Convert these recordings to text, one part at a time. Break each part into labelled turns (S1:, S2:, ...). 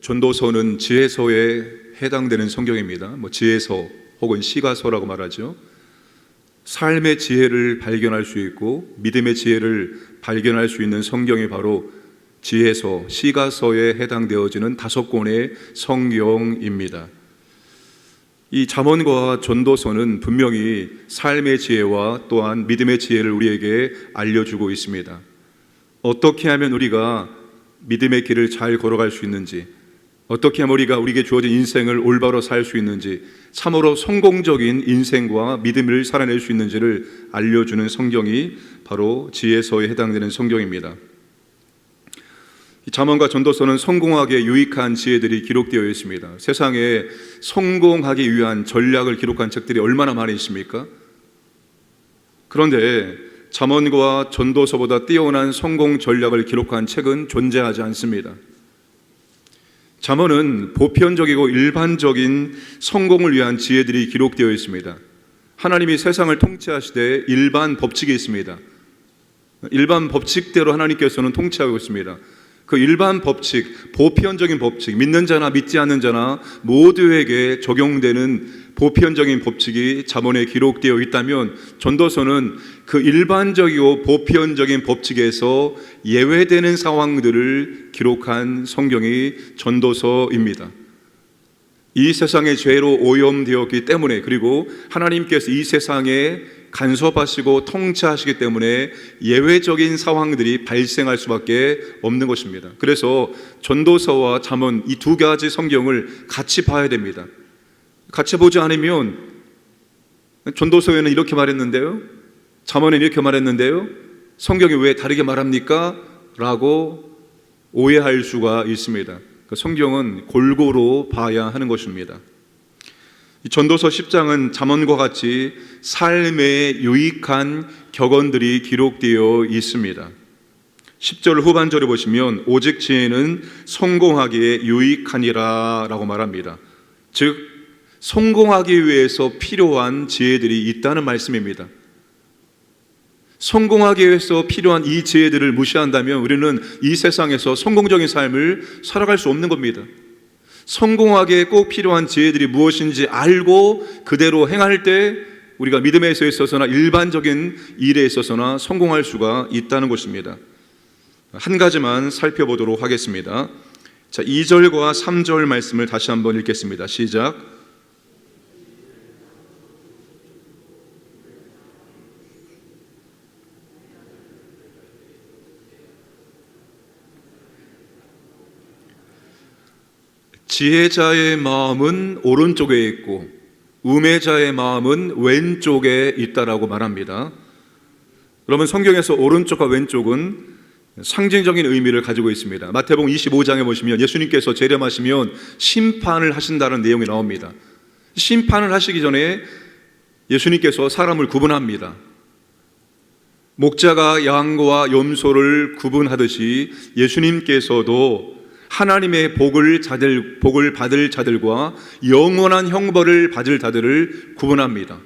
S1: 전도서는 지혜서에 해당되는 성경입니다. 지혜서 혹은 시가서라고 말하죠. 삶의 지혜를 발견할 수 있고 믿음의 지혜를 발견할 수 있는 성경이 바로 지혜서, 시가서에 해당되어지는 5권의 성경입니다. 이 잠언과 전도서는 분명히 삶의 지혜와 또한 믿음의 지혜를 우리에게 알려주고 있습니다. 어떻게 하면 우리가 믿음의 길을 잘 걸어갈 수 있는지, 어떻게 하면 우리에게 주어진 인생을 올바로 살 수 있는지, 참으로 성공적인 인생과 믿음을 살아낼 수 있는지를 알려주는 성경이 바로 지혜서에 해당되는 성경입니다. 잠언과 전도서는 성공하기에 유익한 지혜들이 기록되어 있습니다. 세상에 성공하기 위한 전략을 기록한 책들이 얼마나 많이 있습니까? 그런데 잠언과 전도서보다 뛰어난 성공 전략을 기록한 책은 존재하지 않습니다. 잠언은 보편적이고 일반적인 성공을 위한 지혜들이 기록되어 있습니다. 하나님이 세상을 통치하시되 일반 법칙이 있습니다. 일반 법칙대로 하나님께서는 통치하고 있습니다. 그 일반 법칙, 보편적인 법칙, 믿는 자나 믿지 않는 자나 모두에게 적용되는 보편적인 법칙이 잠언에 기록되어 있다면, 전도서는 그 일반적이고 보편적인 법칙에서 예외되는 상황들을 기록한 성경이 전도서입니다. 이 세상의 죄로 오염되었기 때문에, 그리고 하나님께서 이 세상에 간섭하시고 통치하시기 때문에 예외적인 상황들이 발생할 수밖에 없는 것입니다. 그래서 전도서와 잠언, 이 두 가지 성경을 같이 봐야 됩니다. 같이 보지 않으면 전도서에는 이렇게 말했는데요, 잠언에는 이렇게 말했는데요, 성경이 왜 다르게 말합니까? 라고 오해할 수가 있습니다. 성경은 골고루 봐야 하는 것입니다. 전도서 10장은 잠언과 같이 삶에 유익한 격언들이 기록되어 있습니다. 10절 후반절에 보시면 오직 지혜는 성공하기에 유익하니라 라고 말합니다. 즉 성공하기 위해서 필요한 지혜들이 있다는 말씀입니다. 성공하기 위해서 필요한 이 지혜들을 무시한다면 우리는 이 세상에서 성공적인 삶을 살아갈 수 없는 겁니다. 성공하기에 꼭 필요한 지혜들이 무엇인지 알고 그대로 행할 때 우리가 믿음에 있어서나 일반적인 일에 있어서나 성공할 수가 있다는 것입니다. 한 가지만 살펴보도록 하겠습니다. 자, 2절과 3절 말씀을 다시 한번 읽겠습니다. 시작. 지혜자의 마음은 오른쪽에 있고 우매자의 마음은 왼쪽에 있다라고 말합니다. 그러면 성경에서 오른쪽과 왼쪽은 상징적인 의미를 가지고 있습니다. 마태복음 25장에 보시면 예수님께서 재림하시면 심판을 하신다는 내용이 나옵니다. 심판을 하시기 전에 예수님께서 사람을 구분합니다. 목자가 양과 염소를 구분하듯이 예수님께서도 하나님의 복을 받을 자들과 영원한 형벌을 받을 자들을 구분합니다.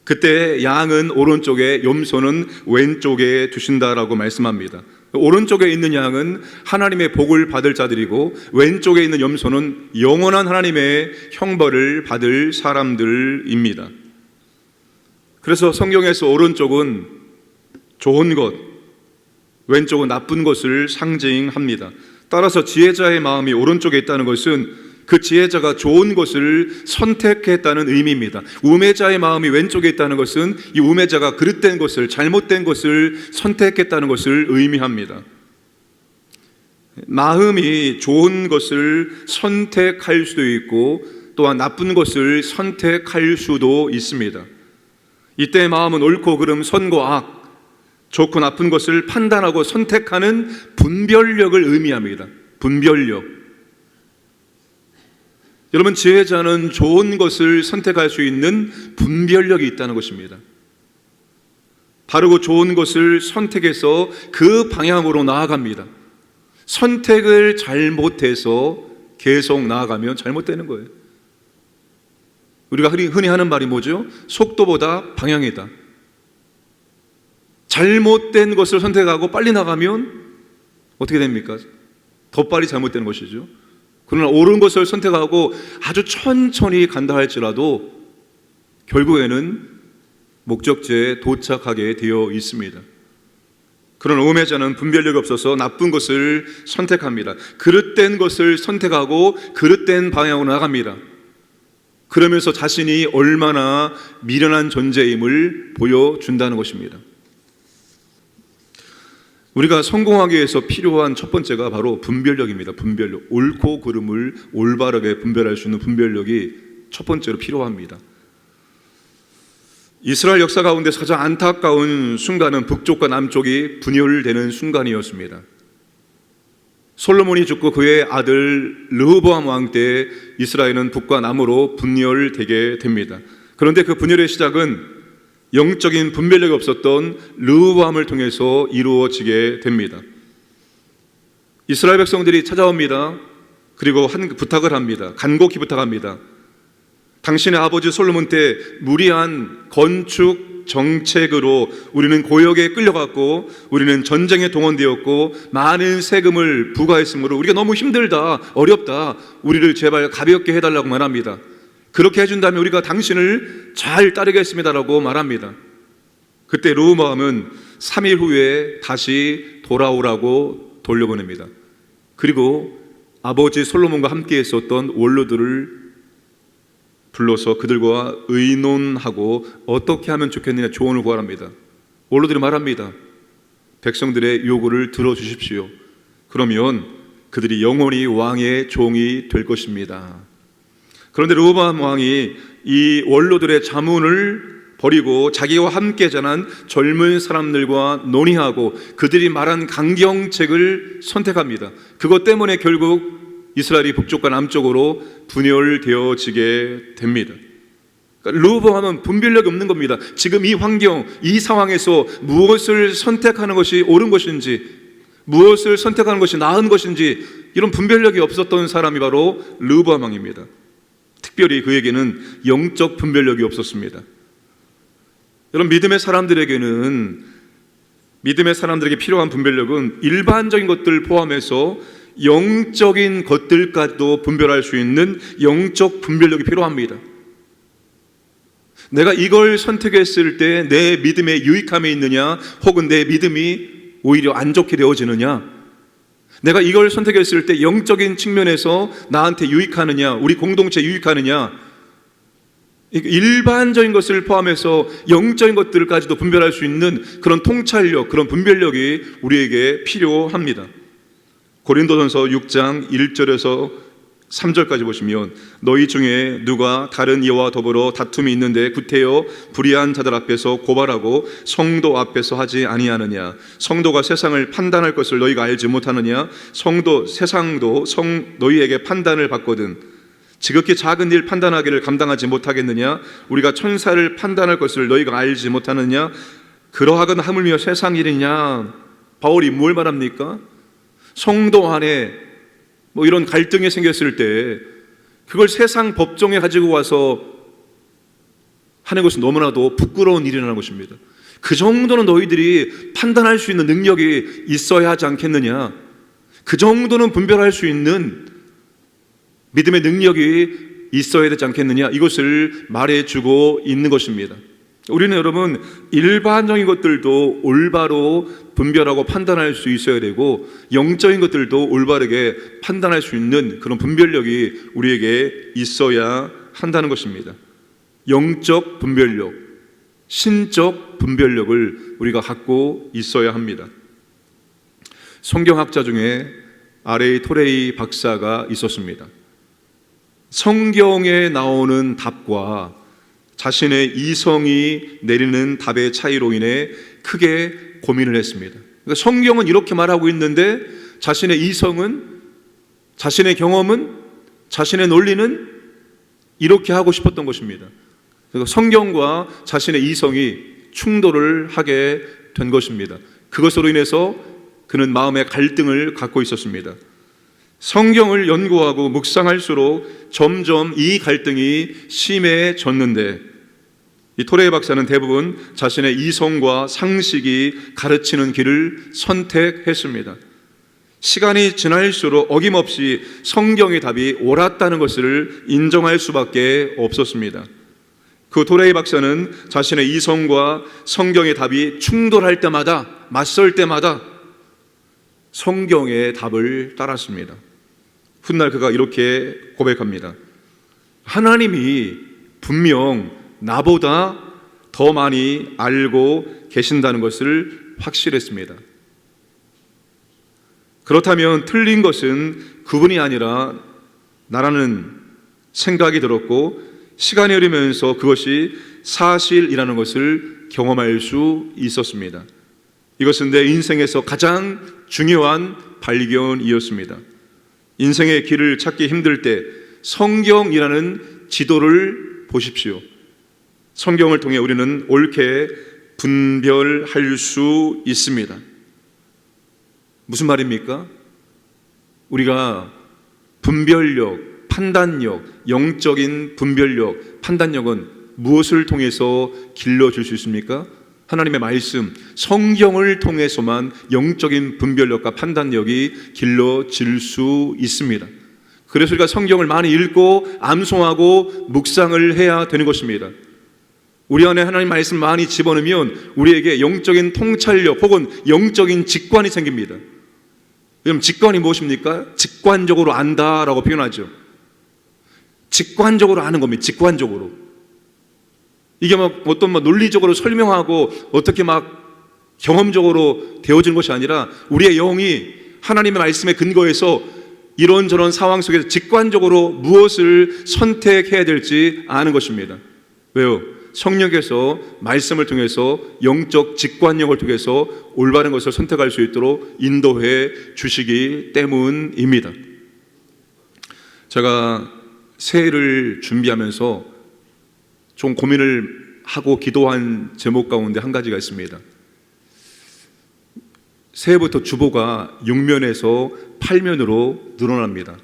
S1: 그때 양은 오른쪽에, 염소는 왼쪽에 두신다라고 말씀합니다. 오른쪽에 있는 양은 하나님의 복을 받을 자들이고 왼쪽에 있는 염소는 영원한 하나님의 형벌을 받을 사람들입니다. 그래서 성경에서 오른쪽은 좋은 것, 왼쪽은 나쁜 것을 상징합니다. 따라서 지혜자의 마음이 오른쪽에 있다는 것은 그 지혜자가 좋은 것을 선택했다는 의미입니다. 우매자의 마음이 왼쪽에 있다는 것은 이 우매자가 그릇된 것을, 잘못된 것을 선택했다는 것을 의미합니다. 마음이 좋은 것을 선택할 수도 있고 또한 나쁜 것을 선택할 수도 있습니다. 이때 마음은 옳고 그름, 선과 악, 좋고 나쁜 것을 판단하고 선택하는 분별력을 의미합니다. 분별력. 여러분, 지혜자는 좋은 것을 선택할 수 있는 분별력이 있다는 것입니다. 바르고 좋은 것을 선택해서 그 방향으로 나아갑니다. 선택을 잘못해서 계속 나아가면 잘못되는 거예요. 우리가 흔히 하는 말이 뭐죠? 속도보다 방향이다. 잘못된 것을 선택하고 빨리 나가면 어떻게 됩니까? 더 빨리 잘못되는 것이죠. 그러나 옳은 것을 선택하고 아주 천천히 간다 할지라도 결국에는 목적지에 도착하게 되어 있습니다. 그런 음해자는 분별력이 없어서 나쁜 것을 선택합니다. 그릇된 것을 선택하고 그릇된 방향으로 나갑니다. 그러면서 자신이 얼마나 미련한 존재임을 보여준다는 것입니다. 우리가 성공하기 위해서 필요한 첫 번째가 바로 분별력입니다. 분별력. 옳고 그름을 올바르게 분별할 수 있는 분별력이 첫 번째로 필요합니다. 이스라엘 역사 가운데 가장 안타까운 순간은 북쪽과 남쪽이 분열되는 순간이었습니다. 솔로몬이 죽고 그의 아들 르호보암 왕 때 이스라엘은 북과 남으로 분열되게 됩니다. 그런데 그 분열의 시작은 영적인 분별력이 없었던 르호보암을 통해서 이루어지게 됩니다. 이스라엘 백성들이 찾아옵니다. 그리고 부탁을 합니다. 간곡히 부탁합니다. 당신의 아버지 솔로몬 때 무리한 건축 정책으로 우리는 고역에 끌려갔고 우리는 전쟁에 동원되었고 많은 세금을 부과했으므로 우리가 너무 힘들다, 어렵다, 우리를 제발 가볍게 해달라고 말합니다. 그렇게 해준다면 우리가 당신을 잘 따르겠습니다라고 말합니다. 그때 르호보암은 3일 후에 다시 돌아오라고 돌려보냅니다. 그리고 아버지 솔로몬과 함께 있었던 원로들을 불러서 그들과 의논하고 어떻게 하면 좋겠느냐 조언을 구하랍니다. 원로들이 말합니다. 백성들의 요구를 들어주십시오. 그러면 그들이 영원히 왕의 종이 될 것입니다. 그런데 르호보암 왕이 이 원로들의 자문을 버리고 자기와 함께 자란 젊은 사람들과 논의하고 그들이 말한 강경책을 선택합니다. 그것 때문에 결국 이스라엘이 북쪽과 남쪽으로 분열되어지게 됩니다. 그러니까 르호보암은 분별력이 없는 겁니다. 지금 이 환경, 이 상황에서 무엇을 선택하는 것이 옳은 것인지, 무엇을 선택하는 것이 나은 것인지 이런 분별력이 없었던 사람이 바로 르호보암 왕입니다. 특별히 그에게는 영적 분별력이 없었습니다. 여러분, 믿음의 사람들에게 필요한 분별력은 일반적인 것들 포함해서 영적인 것들까지도 분별할 수 있는 영적 분별력이 필요합니다. 내가 이걸 선택했을 때 내 믿음에 유익함이 있느냐, 혹은 내 믿음이 오히려 안 좋게 되어지느냐, 내가 이걸 선택했을 때 영적인 측면에서 나한테 유익하느냐, 우리 공동체에 유익하느냐, 일반적인 것을 포함해서 영적인 것들까지도 분별할 수 있는 그런 통찰력, 그런 분별력이 우리에게 필요합니다. 고린도전서 6장 1절에서 3절까지 보시면 너희 중에 누가 다른 이와 더불어 다툼이 있는데 구태여 불의한 자들 앞에서 고발하고 성도 앞에서 하지 아니하느냐? 성도가 세상을 판단할 것을 너희가 알지 못하느냐? 세상도 너희에게 판단을 받거든 지극히 작은 일 판단하기를 감당하지 못하겠느냐? 우리가 천사를 판단할 것을 너희가 알지 못하느냐? 그러하거나 하물며 세상 일이냐? 바울이 뭘 말합니까? 성도 안에 이런 갈등이 생겼을 때 그걸 세상 법정에 가지고 와서 하는 것은 너무나도 부끄러운 일이라는 것입니다. 그 정도는 너희들이 판단할 수 있는 능력이 있어야 하지 않겠느냐? 그 정도는 분별할 수 있는 믿음의 능력이 있어야 되지 않겠느냐? 이것을 말해주고 있는 것입니다. 우리는 여러분 일반적인 것들도 올바로 분별하고 판단할 수 있어야 되고 영적인 것들도 올바르게 판단할 수 있는 그런 분별력이 우리에게 있어야 한다는 것입니다. 영적 분별력, 신적 분별력을 우리가 갖고 있어야 합니다. 성경학자 중에 R.A. 토레이 박사가 있었습니다. 성경에 나오는 답과 자신의 이성이 내리는 답의 차이로 인해 크게 고민을 했습니다. 그러니까 성경은 이렇게 말하고 있는데 자신의 이성은, 자신의 경험은, 자신의 논리는 이렇게 하고 싶었던 것입니다. 그러니까 성경과 자신의 이성이 충돌을 하게 된 것입니다. 그것으로 인해서 그는 마음의 갈등을 갖고 있었습니다. 성경을 연구하고 묵상할수록 점점 이 갈등이 심해졌는데 이 토레이 박사는 대부분 자신의 이성과 상식이 가르치는 길을 선택했습니다. 시간이 지날수록 어김없이 성경의 답이 옳았다는 것을 인정할 수밖에 없었습니다. 그 도레이 박사는 자신의 이성과 성경의 답이 충돌할 때마다, 맞설 때마다 성경의 답을 따랐습니다. 훗날 그가 이렇게 고백합니다. 하나님이 분명 나보다 더 많이 알고 계신다는 것을 확실했습니다. 그렇다면 틀린 것은 그분이 아니라 나라는 생각이 들었고, 시간이 흐르면서 그것이 사실이라는 것을 경험할 수 있었습니다. 이것은 내 인생에서 가장 중요한 발견이었습니다. 인생의 길을 찾기 힘들 때 성경이라는 지도를 보십시오. 성경을 통해 우리는 옳게 분별할 수 있습니다. 무슨 말입니까? 우리가 분별력, 판단력, 영적인 분별력, 판단력은 무엇을 통해서 길러줄 수 있습니까? 하나님의 말씀, 성경을 통해서만 영적인 분별력과 판단력이 길러질 수 있습니다. 그래서 우리가 성경을 많이 읽고 암송하고 묵상을 해야 되는 것입니다. 우리 안에 하나님 말씀 많이 집어넣으면 우리에게 영적인 통찰력 혹은 영적인 직관이 생깁니다. 그럼 직관이 무엇입니까? 직관적으로 안다라고 표현하죠. 직관적으로 아는 겁니다. 직관적으로. 이게 막 어떤 논리적으로 설명하고 어떻게 막 경험적으로 되어진 것이 아니라 우리의 영이 하나님의 말씀에 근거해서 이런저런 상황 속에서 직관적으로 무엇을 선택해야 될지 아는 것입니다. 왜요? 성령께서 말씀을 통해서 영적 직관력을 통해서 올바른 것을 선택할 수 있도록 인도해 주시기 때문입니다. 제가 새해를 준비하면서 좀 고민을 하고 기도한 제목 가운데 한 가지가 있습니다. 새해부터 주보가 6면에서 8면으로 늘어납니다.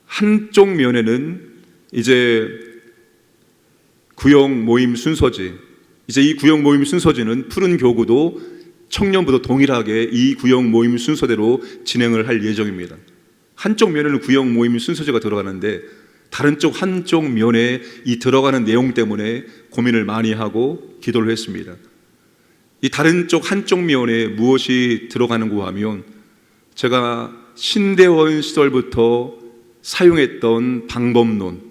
S1: 한쪽 면에는 이제 구역 모임 순서지, 이제 이 구역 모임 순서지는 푸른 교구도 청년부도 동일하게 이 구역 모임 순서대로 진행을 할 예정입니다. 한쪽 면에는 구역 모임 순서지가 들어가는데 다른 쪽 한쪽 면에 이 들어가는 내용 때문에 고민을 많이 하고 기도를 했습니다. 이 다른 쪽 한쪽 면에 무엇이 들어가는가 하면 제가 신대원 시절부터 사용했던 방법론,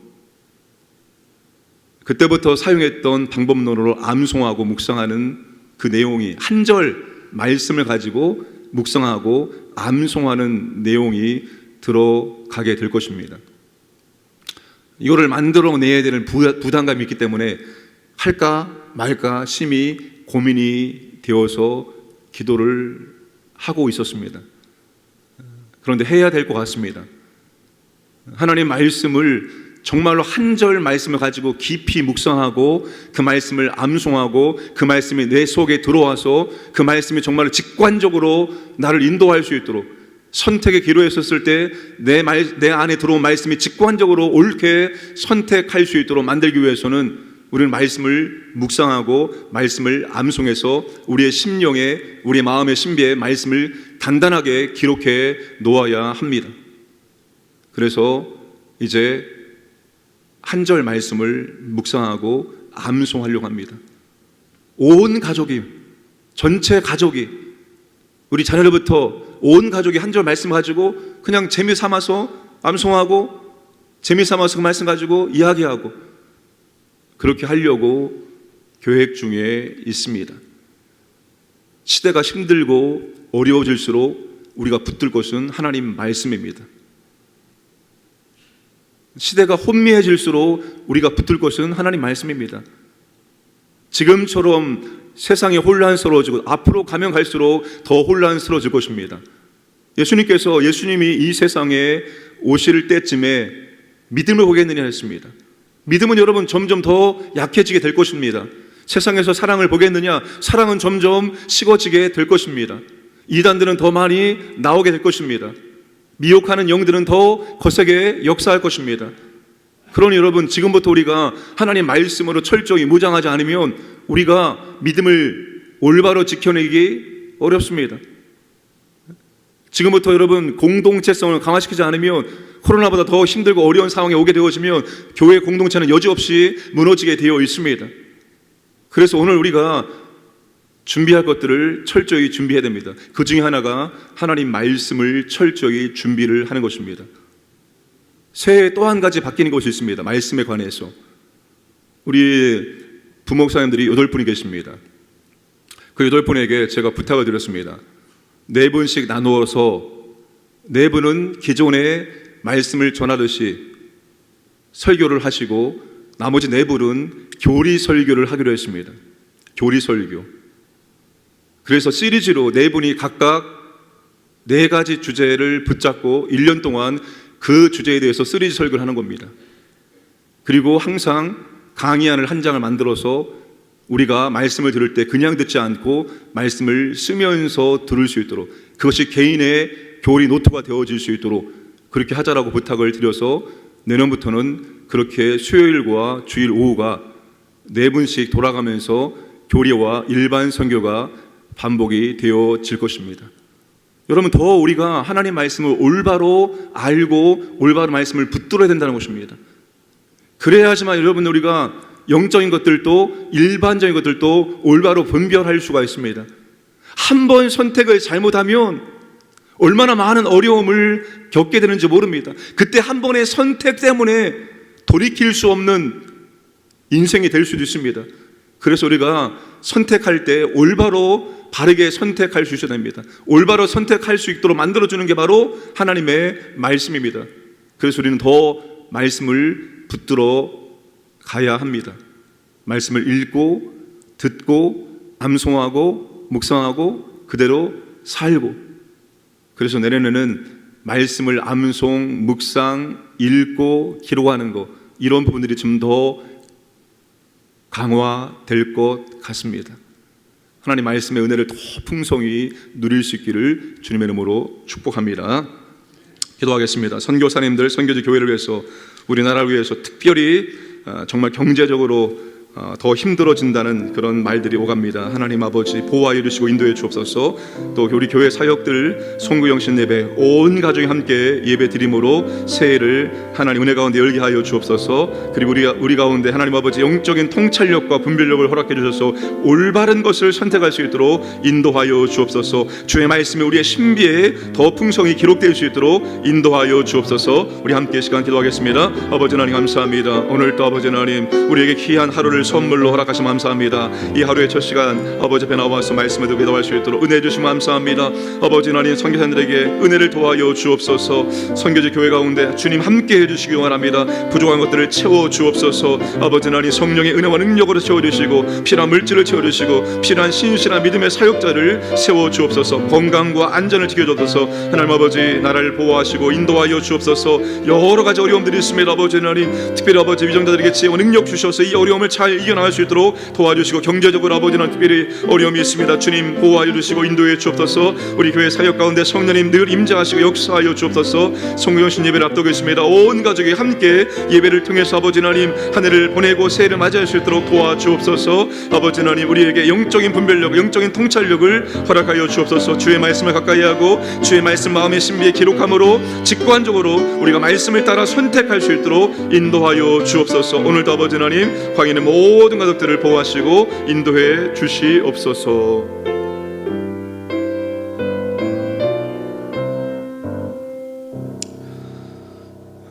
S1: 그때부터 사용했던 방법론으로 암송하고 묵상하는 그 내용이 한 절 말씀을 가지고 묵상하고 암송하는 내용이 들어가게 될 것입니다. 이거를 만들어내야 되는 부담감이 있기 때문에 할까 말까 심히 고민이 되어서 기도를 하고 있었습니다. 그런데 해야 될 것 같습니다. 하나님 말씀을 정말로 한 절 말씀을 가지고 깊이 묵상하고 그 말씀을 암송하고 그 말씀이 내 속에 들어와서 그 말씀이 정말로 직관적으로 나를 인도할 수 있도록, 선택의 기로에 섰을 때 내 안에 들어온 말씀이 직관적으로 옳게 선택할 수 있도록 만들기 위해서는 우리는 말씀을 묵상하고 말씀을 암송해서 우리의 심령에, 우리의 마음의 신비에 말씀을 단단하게 기록해 놓아야 합니다. 그래서 이제 한 절 말씀을 묵상하고 암송하려고 합니다. 온 가족이, 전체 가족이, 우리 자녀들부터 온 가족이 한 절 말씀 가지고 그냥 재미삼아서 암송하고 재미삼아서 그 말씀 가지고 이야기하고 그렇게 하려고 계획 중에 있습니다. 시대가 힘들고 어려워질수록 우리가 붙들 것은 하나님 말씀입니다. 시대가 혼미해질수록 우리가 붙들 것은 하나님 말씀입니다. 지금처럼 세상이 혼란스러워지고 앞으로 가면 갈수록 더 혼란스러워질 것입니다. 예수님이 이 세상에 오실 때쯤에 믿음을 보겠느냐 했습니다. 믿음은 여러분 점점 더 약해지게 될 것입니다. 세상에서 사랑을 보겠느냐? 사랑은 점점 식어지게 될 것입니다. 이단들은 더 많이 나오게 될 것입니다. 미혹하는 영들은 더 거세게 역사할 것입니다. 그러니 여러분, 지금부터 우리가 하나님 말씀으로 철저히 무장하지 않으면 우리가 믿음을 올바로 지켜내기 어렵습니다. 지금부터 여러분 공동체성을 강화시키지 않으면 코로나보다 더 힘들고 어려운 상황에 오게 되어지면 교회 공동체는 여지없이 무너지게 되어 있습니다. 그래서 오늘 우리가 준비할 것들을 철저히 준비해야 됩니다. 그 중에 하나가 하나님 말씀을 철저히 준비를 하는 것입니다. 새해에 또 한 가지 바뀌는 것이 있습니다. 말씀에 관해서. 우리 부목사님들이 8분이 계십니다. 그 8분에게 제가 부탁을 드렸습니다. 4분씩 나누어서 4분은 기존의 말씀을 전하듯이 설교를 하시고 나머지 4분은 교리 설교를 하기로 했습니다. 교리 설교. 그래서 시리즈로 4분이 각각 4가지 주제를 붙잡고 1년 동안 그 주제에 대해서 시리즈 설교를 하는 겁니다. 그리고 항상 강의안을 한 장을 만들어서 우리가 말씀을 들을 때 그냥 듣지 않고 말씀을 쓰면서 들을 수 있도록, 그것이 개인의 교리 노트가 되어질 수 있도록 그렇게 하자라고 부탁을 드려서 내년부터는 그렇게 수요일과 주일 오후가 4분씩 돌아가면서 교리와 일반 선교가 반복이 되어질 것입니다. 여러분, 더 우리가 하나님 말씀을 올바로 알고 올바른 말씀을 붙들어야 된다는 것입니다. 그래야지만 여러분, 우리가 영적인 것들도 일반적인 것들도 올바로 분별할 수가 있습니다. 한 번 선택을 잘못하면 얼마나 많은 어려움을 겪게 되는지 모릅니다. 그때 한 번의 선택 때문에 돌이킬 수 없는 인생이 될 수도 있습니다. 그래서 우리가 선택할 때 올바로 바르게 선택할 수 있어야 됩니다. 올바로 선택할 수 있도록 만들어주는 게 바로 하나님의 말씀입니다. 그래서 우리는 더 말씀을 붙들어 가야 합니다. 말씀을 읽고 듣고 암송하고 묵상하고 그대로 살고, 그래서 내년에는 말씀을 암송, 묵상, 읽고 기록하는 것, 이런 부분들이 좀 더 강화될 것 같습니다. 하나님 말씀의 은혜를 더 풍성히 누릴 수 있기를 주님의 이름으로 축복합니다. 기도하겠습니다. 선교사님들, 선교지 교회를 위해서, 우리나라를 위해서 특별히 정말 경제적으로 더 힘들어진다는 그런 말들이 오갑니다. 하나님 아버지 보호하여 주시고 인도해 주옵소서. 또 우리 교회 사역들 송구영신 예배 온 가족이 함께 예배 드림으로 새해를 하나님 은혜 가운데 열게 하여 주옵소서. 그리고 우리 가운데 하나님 아버지 영적인 통찰력과 분별력을 허락해 주셔서 올바른 것을 선택할 수 있도록 인도하여 주옵소서. 주의 말씀이 우리의 신비에 더 풍성히 기록될 수 있도록 인도하여 주옵소서. 우리 함께 시간 기도하겠습니다. 아버지 하나님 감사합니다. 오늘도 아버지 하나님 우리에게 귀한 하루를 선물로 허락하시면 감사합니다. 이 하루의 첫 시간 아버지 앞에 나와서 말씀을 듣고 기도할 수 있도록 은혜 주시면 감사합니다. 아버지 하나님 선교사님들에게 은혜를 도와여 주옵소서. 선교지 교회 가운데 주님 함께 해주시기 원합니다. 부족한 것들을 채워 주옵소서. 아버지 하나님 성령의 은혜와 능력으로 채워주시고 필요한 물질을 채워주시고 필요한 신실한 믿음의 사역자를 세워 주옵소서. 건강과 안전을 지켜주옵소서. 하나님 아버지 나라를 보호하시고 인도하여 주옵소서. 여러 가지 어려움들이 있습니다. 아버지 하나님 특별히 아버지 위정자들에게 지혜와 능력 주셔서 이 어려움을 잘 이겨나갈 수 있도록 도와주시고, 경제적으로 아버지는 특별히 어려움이 있습니다. 주님 보호하여 주시고 인도해 주옵소서. 우리 교회 사역 가운데 성령님 늘 임재하시고 역사하여 주옵소서. 송구영신 예배를 앞두고 있습니다. 온 가족이 함께 예배를 통해서 아버지 하나님 한 해를 보내고 새해를 맞이할 수 있도록 도와주옵소서. 아버지 하나님 우리에게 영적인 분별력, 영적인 통찰력을 허락하여 주옵소서. 주의 말씀을 가까이 하고 주의 말씀 마음의 신비에 기록함으로 직관적으로 우리가 말씀을 따라 선택할 수 있도록 인도하여 주옵소서. 오늘도 아버지 하나님 광인의 모든 가족들을 보호하시고 인도해 주시옵소서.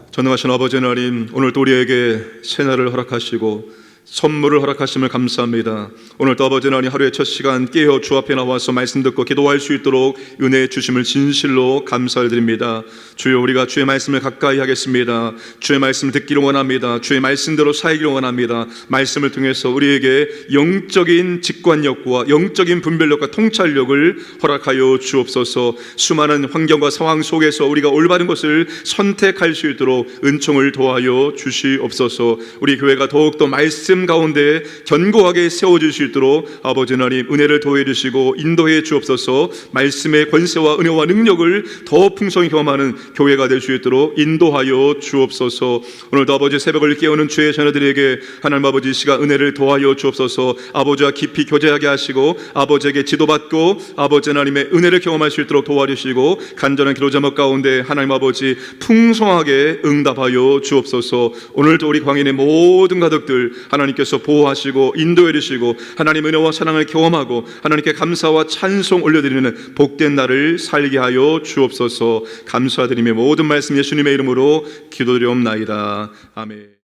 S1: 전능하신 아버지 하나님, 오늘도 우리에게 새날을 허락하시고 선물을 허락하심을 감사합니다. 오늘도 아버지 하나님 하루의 첫 시간 깨어 주 앞에 나와서 말씀 듣고 기도할 수 있도록 은혜 주심을 진실로 감사를 드립니다. 주여 우리가 주의 말씀을 가까이 하겠습니다. 주의 말씀을 듣기를 원합니다. 주의 말씀대로 살기를 원합니다. 말씀을 통해서 우리에게 영적인 직관력과 영적인 분별력과 통찰력을 허락하여 주옵소서. 수많은 환경과 상황 속에서 우리가 올바른 것을 선택할 수 있도록 은총을 도와여 주시옵소서. 우리 교회가 더욱더 말씀 믿음 가운데 견고하게 세워질 수 있도록 아버지 하나님 은혜를 더해 주시고 인도해 주옵소서. 말씀의 권세와 은혜와 능력을 더 풍성히 경험하는 교회가 될 수 있도록 인도하여 주옵소서. 오늘도 아버지 새벽을 깨우는 주의 자녀들에게 하나님 아버지 이 시간 은혜를 더하여 주옵소서. 아버지와 깊이 교제하게 하시고 아버지에게 지도받고 아버지 하나님의 은혜를 경험할 수 있도록 도와주시고 간절한 기도 제목 가운데 하나님 아버지 풍성하게 응답하여 주옵소서. 오늘도 우리 광인의 모든 가족들 하나님께서 보호하시고 인도해 주시고 하나님 은혜와 사랑을 경험하고 하나님께 감사와 찬송 올려드리는 복된 날을 살게 하여 주옵소서. 감사드리며 모든 말씀 예수님의 이름으로 기도드리옵나이다. 아멘.